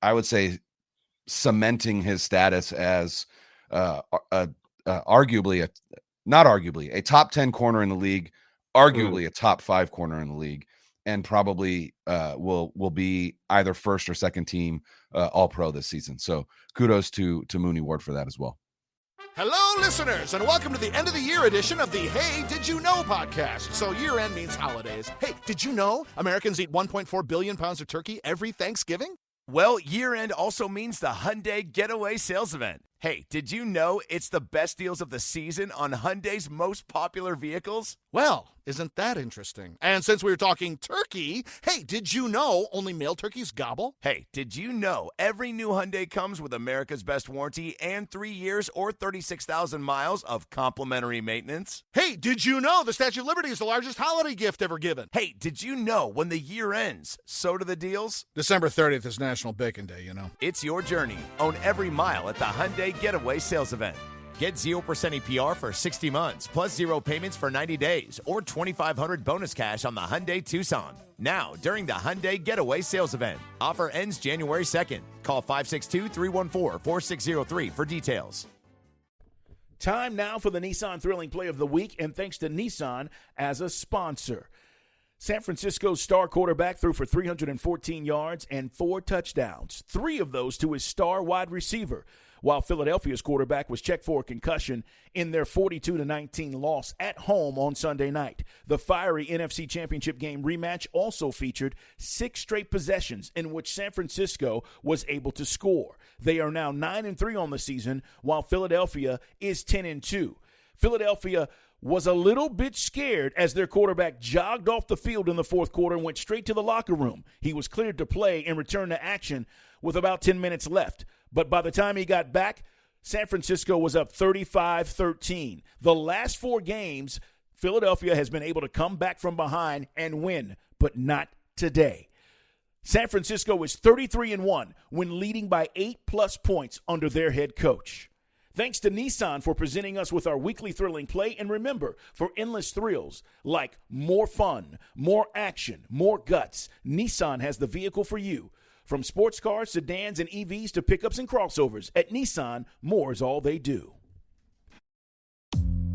I would say, cementing his status as arguably a top 10 corner in the league, arguably a top 5 corner in the league, and probably will be either first or second team all pro this season. So kudos to Mooney Ward for that as well. Hello, listeners, and welcome to the end of the year edition of the Hey, Did You Know podcast. So year end means holidays. Hey, did you know Americans eat 1.4 billion pounds of turkey every Thanksgiving? Well, year end also means the Hyundai Getaway Sales Event. Hey, did you know it's the best deals of the season on Hyundai's most popular vehicles? Well, isn't that interesting? And since we were talking turkey, hey, did you know only male turkeys gobble? Hey, did you know every new Hyundai comes with America's best warranty and 3 years or 36,000 miles of complimentary maintenance? Hey, did you know the Statue of Liberty is the largest holiday gift ever given? Hey, did you know when the year ends, so do the deals? December 30th is National Bacon Day, you know. It's your journey. Own every mile at the Hyundai Getaway Sales Event. Get 0% APR for 60 months, plus 0 payments for 90 days, or $2,500 bonus cash on the Hyundai Tucson. Now, during the Hyundai Getaway Sales Event. Offer ends January 2nd. Call 562-314-4603 for details. Time now for the Nissan Thrilling Play of the Week, and thanks to Nissan as a sponsor. San Francisco's star quarterback threw for 314 yards and 4 touchdowns, 3 of those to his star wide receiver, while Philadelphia's quarterback was checked for a concussion in their 42-19 loss at home on Sunday night. The fiery NFC Championship game rematch also featured 6 straight possessions in which San Francisco was able to score. They are now 9-3 on the season, while Philadelphia is 10-2. Philadelphia was a little bit scared as their quarterback jogged off the field in the fourth quarter and went straight to the locker room. He was cleared to play and return to action with about 10 minutes left. But by the time he got back, San Francisco was up 35-13. The last 4 games, Philadelphia has been able to come back from behind and win, but not today. San Francisco is 33-1 when leading by 8+ points under their head coach. Thanks to Nissan for presenting us with our weekly thrilling play. And remember, for endless thrills like more fun, more action, more guts, Nissan has the vehicle for you. From sports cars, sedans, and EVs to pickups and crossovers, at Nissan, more is all they do.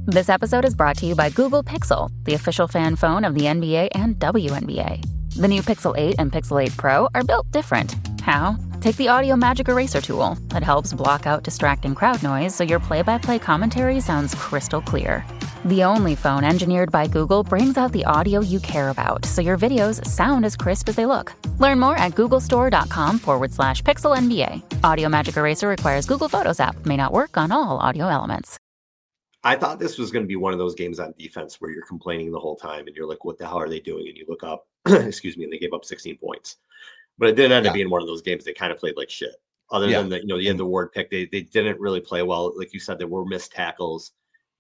This episode is brought to you by Google Pixel, the official fan phone of the NBA and WNBA. The new Pixel 8 and Pixel 8 Pro are built different. How? Take the Audio Magic Eraser tool. It helps block out distracting crowd noise so your play-by-play commentary sounds crystal clear. The only phone engineered by Google brings out the audio you care about so your videos sound as crisp as they look. Learn more at googlestore.com/Pixel NBA. Audio Magic Eraser requires Google Photos app. May not work on all audio elements. I thought this was going to be one of those games on defense where you're complaining the whole time and you're like, what the hell are they doing? And you look up, excuse me, and they gave up 16 points. But it didn't end up being one of those games they kind of played like shit. Other than the end of Ward pick, they didn't really play well. Like you said, there were missed tackles.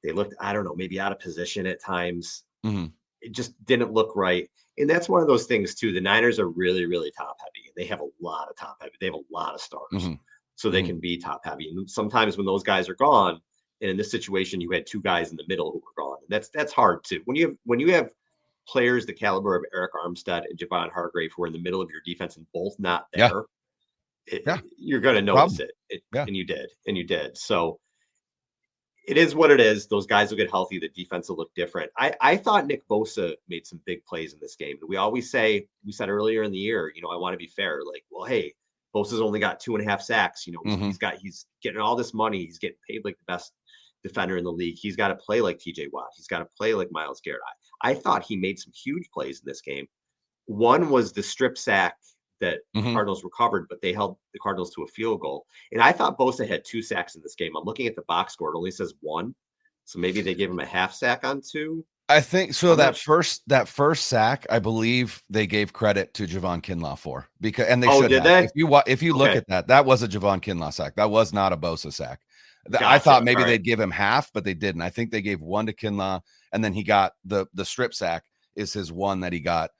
They looked, I don't know, maybe out of position at times. Mm-hmm. It just didn't look right. And that's one of those things too. The Niners are really, really top heavy. They have a lot of top heavy. They have a lot of stars. Mm-hmm. So they can be top heavy. And sometimes when those guys are gone, and in this situation, you had 2 guys in the middle who were gone. And that's hard too. When you have players the caliber of Eric Armstead and Javon Hargrave who are in the middle of your defense and both not there, you're going to notice it. And you did. So it is what it is. Those guys will get healthy. The defense will look different. I thought Nick Bosa made some big plays in this game. We said earlier in the year, I want to be fair. Like, well, hey, Bosa's only got 2.5 sacks. He's getting all this money. He's getting paid like the best defender in the league. He's got to play like TJ Watt. He's got to play like Myles Garrett. I thought he made some huge plays in this game. One was the strip sack that Cardinals recovered, but they held the Cardinals to a field goal. And I thought Bosa had 2 sacks in this game. I'm looking at the box score. It only says 1. So maybe they gave him a half sack on 2. I think so. That first sack, I believe they gave credit to Javon Kinlaw for, because, and they should have. If you look at that was a Javon Kinlaw sack. That was not a Bosa sack. Gotcha. I thought maybe they'd give him half, but they didn't. I think they gave one to Kinlaw, and then he got the strip sack is his one that he got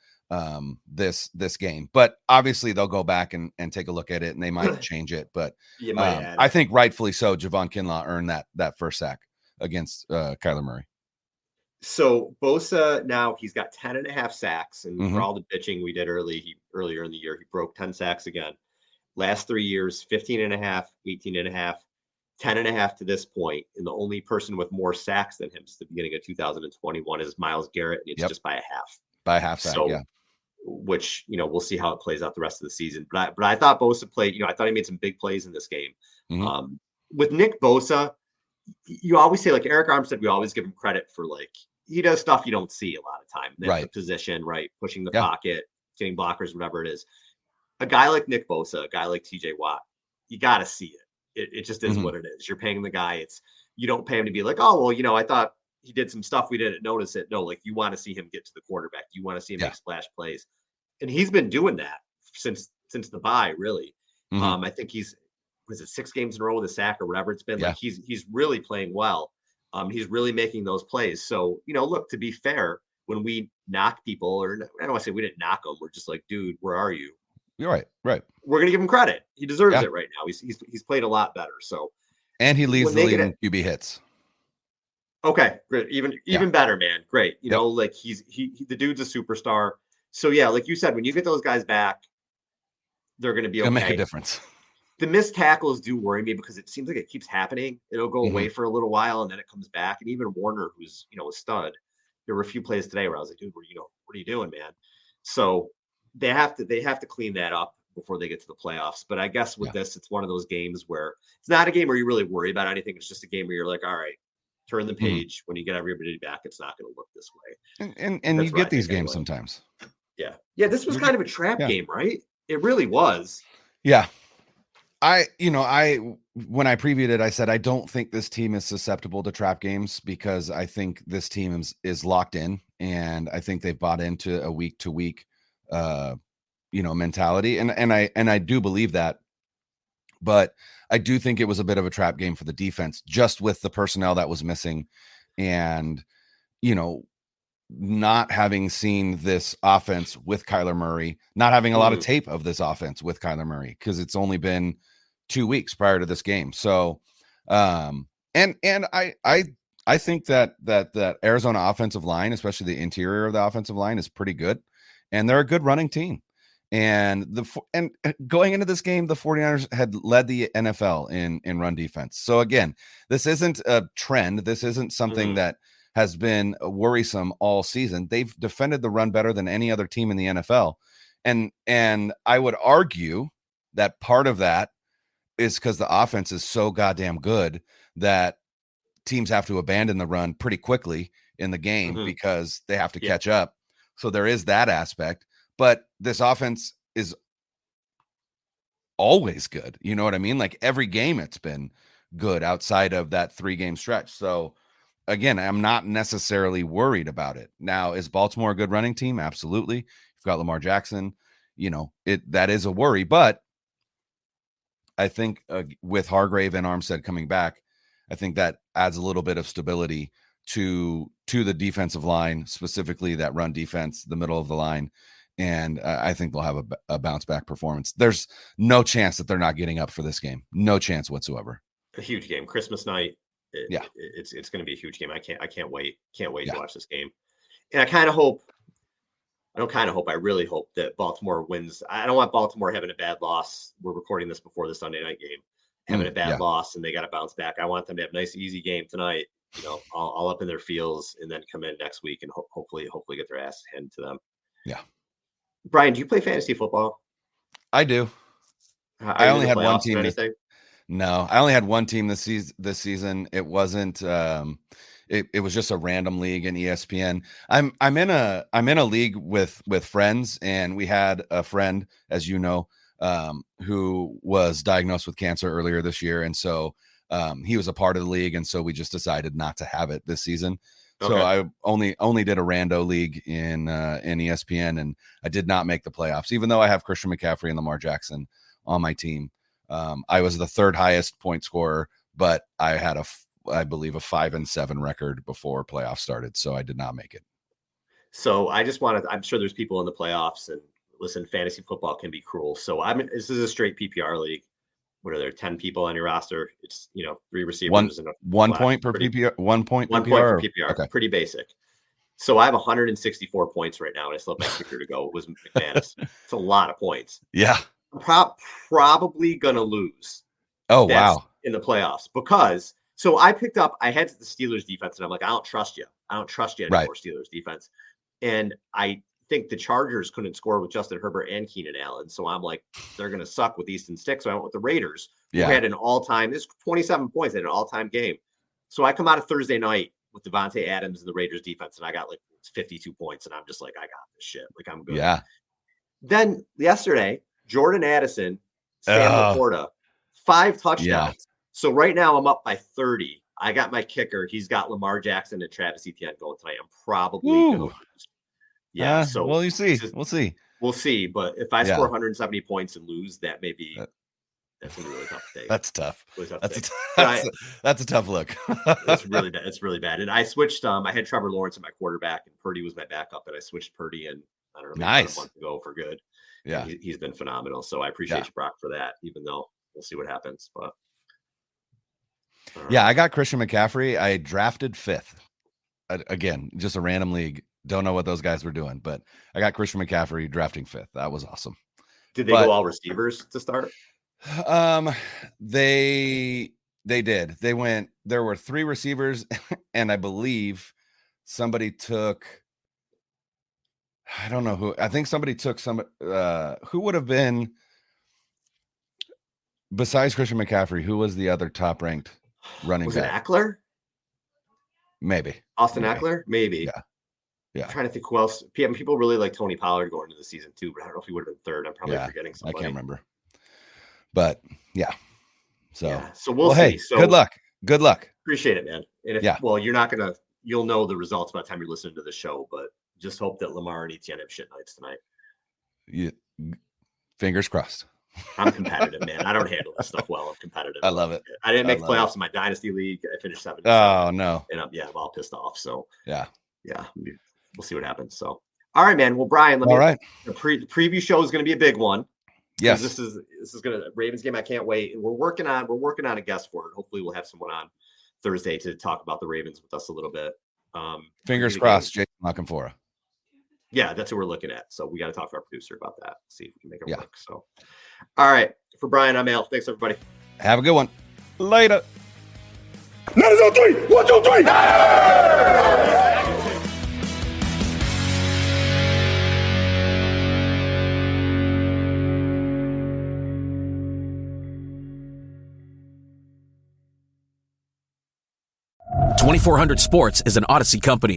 this game. But obviously they'll go back and take a look at it, and they might change it. But I think rightfully so, Javon Kinlaw earned that first sack against Kyler Murray. So Bosa, now he's got 10.5 sacks, and for all the bitching we did earlier in the year, he broke 10 sacks again. Last 3 years, 15.5, 18.5, 10.5 to this point. And the only person with more sacks than him since the beginning of 2021 is Myles Garrett. And it's just by a half. By a half sack, which, we'll see how it plays out the rest of the season. But I thought Bosa played, I thought he made some big plays in this game. With Nick Bosa, you always say, like Eric Armstead, we always give him credit for, like, he does stuff you don't see a lot of time. The position, right? Pushing the pocket, getting blockers, whatever it is. A guy like Nick Bosa, a guy like TJ Watt, you got to see it. It just is what it is. You're paying the guy. You don't pay him to be like, oh, well, I thought he did some stuff. We didn't notice it. No, like, you want to see him get to the quarterback. You want to see him make splash plays. And he's been doing that since the bye, really. I think was it 6 games in a row with a sack or whatever it's been? Like, he's really playing well. He's really making those plays. So, look, to be fair, when we knock people, or I don't want to say we didn't knock them, we're just like, dude, where are you? You're right. We're gonna give him credit. He deserves it right now. He's played a lot better. So, and he leads the league in QB hits. Okay, great. Even better, man. Great. Like the dude's a superstar. So yeah, like you said, when you get those guys back, they're gonna be okay. It'll make a difference. The missed tackles do worry me because it seems like it keeps happening. It'll go away for a little while and then it comes back. And even Warner, who's a stud, there were a few plays today where I was like, dude, what are you doing, man? So they have to clean that up before they get to the playoffs. But I guess with this, it's one of those games where it's not a game where you really worry about anything. It's just a game where you're like, all right, turn the page. When you get everybody back, it's not going to look this way. And you get these games sometimes. Yeah. Yeah. This was kind of a trap game, right? It really was. Yeah. When I previewed it, I said, I don't think this team is susceptible to trap games because I think this team is locked in, and I think they've bought into a week to week, mentality. And I do believe that, but I do think it was a bit of a trap game for the defense, just with the personnel that was missing and, not having seen this offense with Kyler Murray, not having a lot of tape of this offense with Kyler Murray, because it's only been 2 weeks prior to this game. So, and I think that Arizona offensive line, especially the interior of the offensive line, is pretty good, and they're a good running team. And going into this game, the 49ers had led the NFL in run defense. So again, this isn't a trend. This isn't something that has been worrisome all season. They've defended the run better than any other team in the NFL. And I would argue that part of that is because the offense is so goddamn good that teams have to abandon the run pretty quickly in the game because they have to catch up. So there is that aspect, but this offense is always good. You know what I mean? Like every game it's been good outside of that 3-game stretch. So again, I'm not necessarily worried about it. Now, is Baltimore a good running team? Absolutely. You've got Lamar Jackson, that is a worry, but I think with Hargrave and Armstead coming back, I think that adds a little bit of stability to the defensive line, specifically that run defense, the middle of the line. And I think they'll have a bounce back performance. There's no chance that they're not getting up for this game. No chance whatsoever. A huge game, Christmas night. It's going to be a huge game. I can't wait to watch this game. And I really hope that Baltimore wins. I don't want Baltimore having a bad loss. We're recording this before the Sunday night game, having a bad loss, and they got to bounce back. I want them to have a nice, easy game tonight, all up in their feels, and then come in next week and hopefully get their ass handed to them. Yeah. Brian, do you play fantasy football? I do. I only had one team. No, I only had one team this season. It wasn't. It was just a random league in ESPN. I'm in a league with friends, and we had a friend, as you know, who was diagnosed with cancer earlier this year, and so he was a part of the league, and so we just decided not to have it this season. Okay. So I only did a rando league in ESPN, and I did not make the playoffs, even though I have Christian McCaffrey and Lamar Jackson on my team. I was the third highest point scorer but I had I believe a 5-7 record before playoffs started, so I did not make it. So I just I'm sure there's people in the playoffs, and listen, fantasy football can be cruel. So this is a straight PPR league. What are there, 10 people on your roster? It's 3 receivers and one point per PPR. 1 point per PPR. Okay. Pretty basic. So I have 164 points right now, and I still have my kicker to go. It was McManus. It's a lot of points. Yeah. I'm probably gonna lose. Oh, wow. In the playoffs, because I had the Steelers defense, and I'm like, I don't trust you. I don't trust you anymore, Steelers defense. And I think the Chargers couldn't score with Justin Herbert and Keenan Allen. So I'm like, they're going to suck with Easton Stick. So I went with the Raiders, who had an all-time, this 27 points, had an all-time game. So I come out of Thursday night with Devontae Adams and the Raiders defense, and I got like 52 points. And I'm just like, I got this shit. Like, I'm good. Yeah. Then yesterday, Jordan Addison, Sam Laporta, 5 touchdowns. Yeah. So right now I'm up by 30. I got my kicker. He's got Lamar Jackson and Travis Etienne going tonight. I'm probably going to lose. Yeah. So well, you see, we'll see. We'll see. But if I score 170 points and lose, that may be that's a really tough day. That's tough. That's a tough look. It's really bad. It's really bad. And I switched. I had Trevor Lawrence at my quarterback, and Purdy was my backup. And I switched Purdy, and I don't know, maybe a month ago for good. Yeah, he's been phenomenal. So I appreciate you, Brock, for that. Even though we'll see what happens. But I got Christian McCaffrey. I drafted 5th. Again, just a random league. Don't know what those guys were doing, but I got Christian McCaffrey drafting 5th. That was awesome. Did they go all receivers to start? They did. They went. There were 3 receivers, and I believe somebody took. I don't know who. I think somebody took some. Who would have been besides Christian McCaffrey? Who was the other top-ranked running back? Was it Eckler? Maybe Austin Eckler. Maybe. Yeah. I'm trying to think who else. People really like Tony Pollard going into the season too, but I don't know if he would have been 3rd. I'm probably forgetting somebody. I can't remember. But yeah. So we'll see. Hey, good luck. Good luck. Appreciate it, man. And if you'll know the results by the time you're listening to the show, but just hope that Lamar and Etienne have shit nights tonight. Fingers crossed. I'm competitive, man. I don't handle this stuff well. I'm competitive. I love it. I didn't make playoffs in my dynasty league. I finished 7th. Oh no. And I'm all pissed off. So yeah. We'll see what happens. So, all right, man. Well, Brian, the preview show is going to be a big one. Yes, this is going to Ravens game. I can't wait. And we're working on a guest for it. Hopefully, we'll have someone on Thursday to talk about the Ravens with us a little bit. Fingers crossed, Jason Lockenfora. Yeah, that's what we're looking at. So we got to talk to our producer about that. See if we can make it work. So, all right, for Brian, I'm Al. Thanks, everybody. Have a good one. Later. 9-0-3. 1, 2, 3. Hey! .2400 Sports is an Odyssey company.